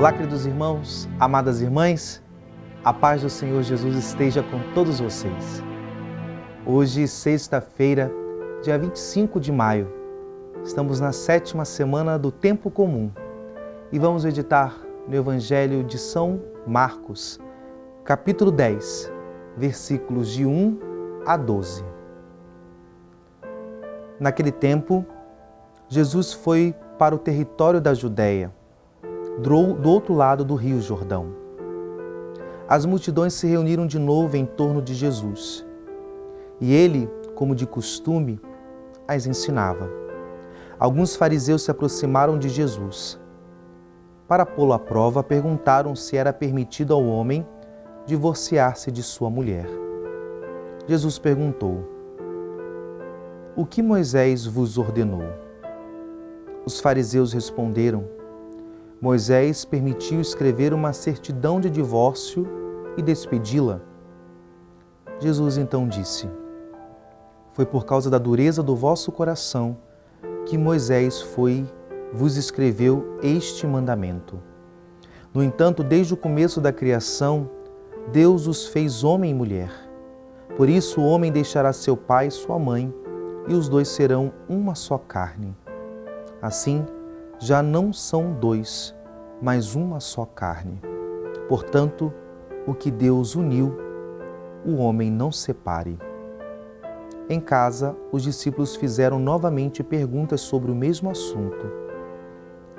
Olá, queridos irmãos, amadas irmãs, a paz do Senhor Jesus esteja com todos vocês. Hoje, sexta-feira, dia 25 de maio, estamos na 7ª semana do Tempo Comum e vamos meditar no Evangelho de São Marcos, capítulo 10, versículos de 1 a 12. Naquele tempo, Jesus foi para o território da Judéia, do outro lado do rio Jordão. As multidões se reuniram de novo em torno de Jesus e ele, como de costume, as ensinava. Alguns fariseus se aproximaram de Jesus. Para pô-lo à prova, perguntaram se era permitido ao homem divorciar-se de sua mulher. Jesus perguntou: "O que Moisés vos ordenou?" Os fariseus responderam: "Moisés permitiu escrever uma certidão de divórcio e despedi-la." Jesus então disse: "Foi por causa da dureza do vosso coração que Moisés vos escreveu este mandamento. No entanto, desde o começo da criação, Deus os fez homem e mulher. Por isso o homem deixará seu pai e sua mãe, e os dois serão uma só carne. Assim, já não são dois, mas uma só carne. Portanto, o que Deus uniu, o homem não separe." Em casa, os discípulos fizeram novamente perguntas sobre o mesmo assunto.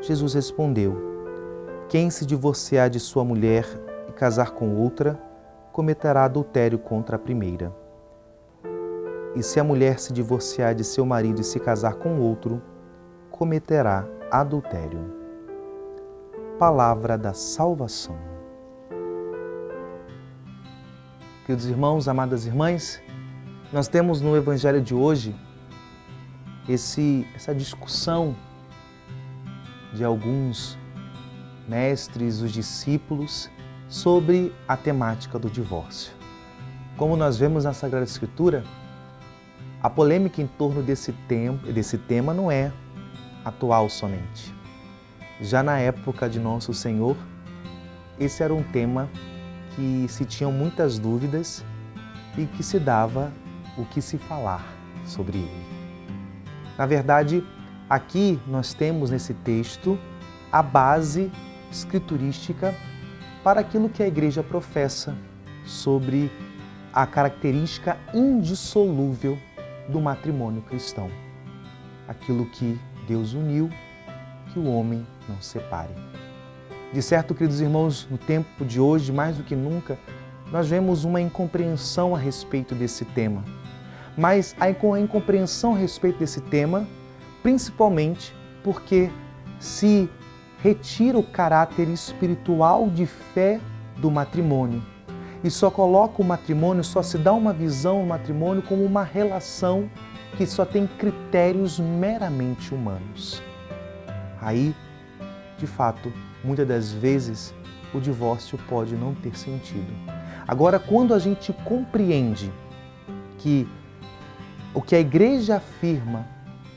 Jesus respondeu: "Quem se divorciar de sua mulher e casar com outra, cometerá adultério contra a primeira. E se a mulher se divorciar de seu marido e se casar com outro, cometerá adultério." Palavra da salvação. Queridos irmãos, amadas irmãs, nós temos no Evangelho de hoje essa discussão de alguns mestres, os discípulos, sobre a temática do divórcio. Como nós vemos na Sagrada Escritura, a polêmica em torno desse tema não é atual somente. Já na época de Nosso Senhor, esse era um tema que se tinham muitas dúvidas e que se dava o que se falar sobre ele. Na verdade, aqui nós temos nesse texto a base escriturística para aquilo que a Igreja professa sobre a característica indissolúvel do matrimônio cristão. Aquilo que Deus uniu, que o homem não separe. De certo, queridos irmãos, no tempo de hoje, mais do que nunca, nós vemos uma incompreensão a respeito desse tema. Mas a incompreensão a respeito desse tema, principalmente porque se retira o caráter espiritual de fé do matrimônio e só coloca o matrimônio, só se dá uma visão do matrimônio como uma relação que só tem critérios meramente humanos. Aí, de fato, muitas das vezes, o divórcio pode não ter sentido. Agora, quando a gente compreende que o que a Igreja afirma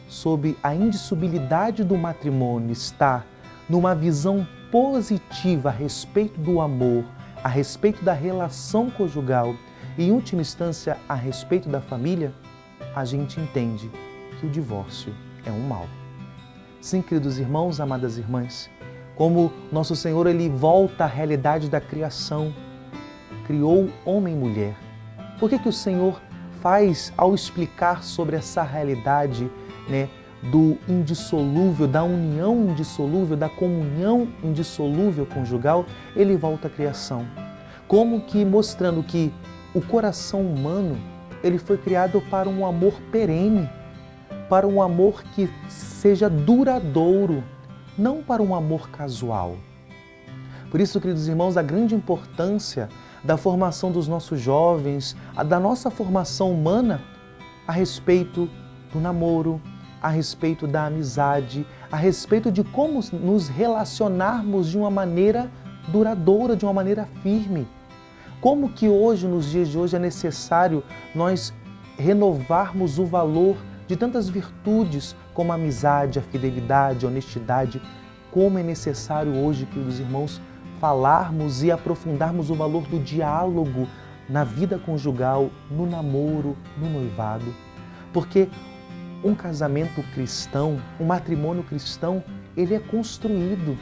sobre a indissolubilidade do matrimônio está numa visão positiva a respeito do amor, a respeito da relação conjugal e, em última instância, a respeito da família, a gente entende que o divórcio é um mal. Sim, queridos irmãos, amadas irmãs, como Nosso Senhor ele volta à realidade da criação, criou homem e mulher. Por que o Senhor faz ao explicar sobre essa realidade, do indissolúvel, da união indissolúvel, da comunhão indissolúvel conjugal, ele volta à criação. Como que mostrando que o coração humano ele foi criado para um amor perene, para um amor que seja duradouro, não para um amor casual. Por isso, queridos irmãos, a grande importância da formação dos nossos jovens, da nossa formação humana a respeito do namoro, a respeito da amizade, a respeito de como nos relacionarmos de uma maneira duradoura, de uma maneira firme. Como que hoje, nos dias de hoje, é necessário nós renovarmos o valor de tantas virtudes como a amizade, a fidelidade, a honestidade, como é necessário hoje, queridos irmãos, falarmos e aprofundarmos o valor do diálogo na vida conjugal, no namoro, no noivado. Porque um casamento cristão, um matrimônio cristão, ele é construído.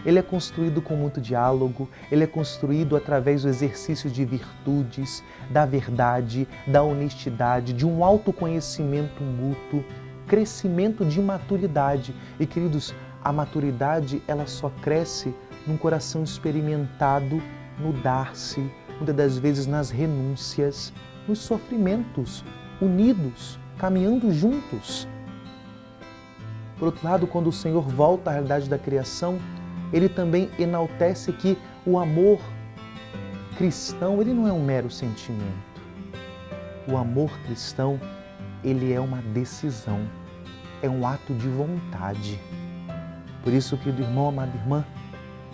Ele é construído com muito diálogo, ele é construído através do exercício de virtudes, da verdade, da honestidade, de um autoconhecimento mútuo, crescimento de maturidade. E, queridos, a maturidade, ela só cresce num coração experimentado no dar-se, muitas das vezes nas renúncias, nos sofrimentos, unidos, caminhando juntos. Por outro lado, quando o Senhor volta à realidade da criação, Ele também enaltece que o amor cristão, ele não é um mero sentimento. O amor cristão, ele é uma decisão, é um ato de vontade. Por isso, querido irmão, amada irmã,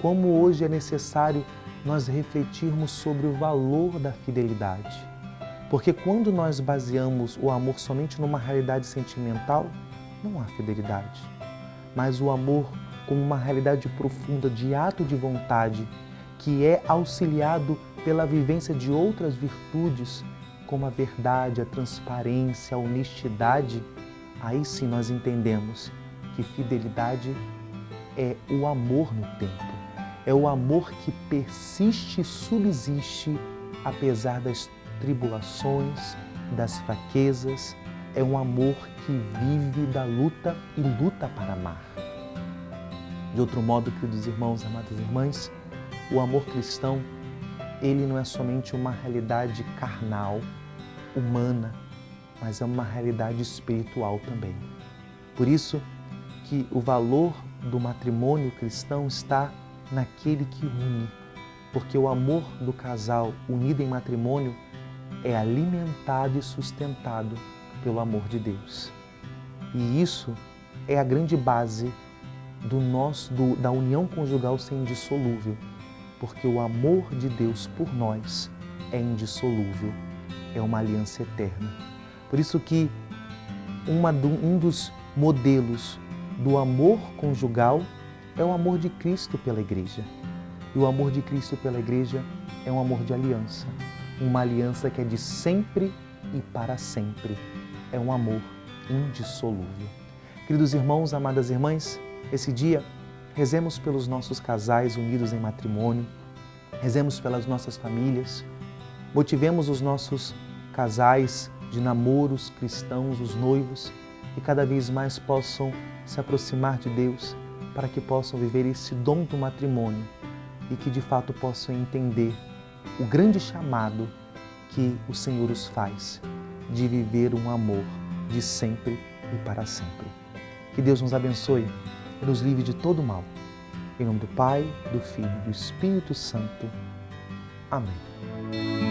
como hoje é necessário nós refletirmos sobre o valor da fidelidade. Porque quando nós baseamos o amor somente numa realidade sentimental, não há fidelidade. Mas o amor como uma realidade profunda de ato de vontade, que é auxiliado pela vivência de outras virtudes, como a verdade, a transparência, a honestidade, aí sim nós entendemos que fidelidade é o amor no tempo. É o amor que persiste e subsiste apesar das tribulações, das fraquezas. É um amor que vive da luta e luta para amar. De outro modo, queridos irmãos, amadas irmãs, o amor cristão, ele não é somente uma realidade carnal, humana, mas é uma realidade espiritual também. Por isso que o valor do matrimônio cristão está naquele que une, porque o amor do casal unido em matrimônio é alimentado e sustentado pelo amor de Deus. E isso é a grande base da união conjugal ser indissolúvel, porque o amor de Deus por nós é indissolúvel, é uma aliança eterna. Por isso que um dos modelos do amor conjugal é o amor de Cristo pela Igreja. E o amor de Cristo pela Igreja é um amor de aliança, uma aliança que é de sempre e para sempre. É um amor indissolúvel. Queridos irmãos, amadas irmãs, esse dia, rezemos pelos nossos casais unidos em matrimônio, rezemos pelas nossas famílias, motivemos os nossos casais de namoros cristãos, os noivos, que cada vez mais possam se aproximar de Deus, para que possam viver esse dom do matrimônio e que de fato possam entender o grande chamado que o Senhor os faz de viver um amor de sempre e para sempre. Que Deus nos abençoe e nos livre de todo mal. Em nome do Pai, do Filho e do Espírito Santo. Amém.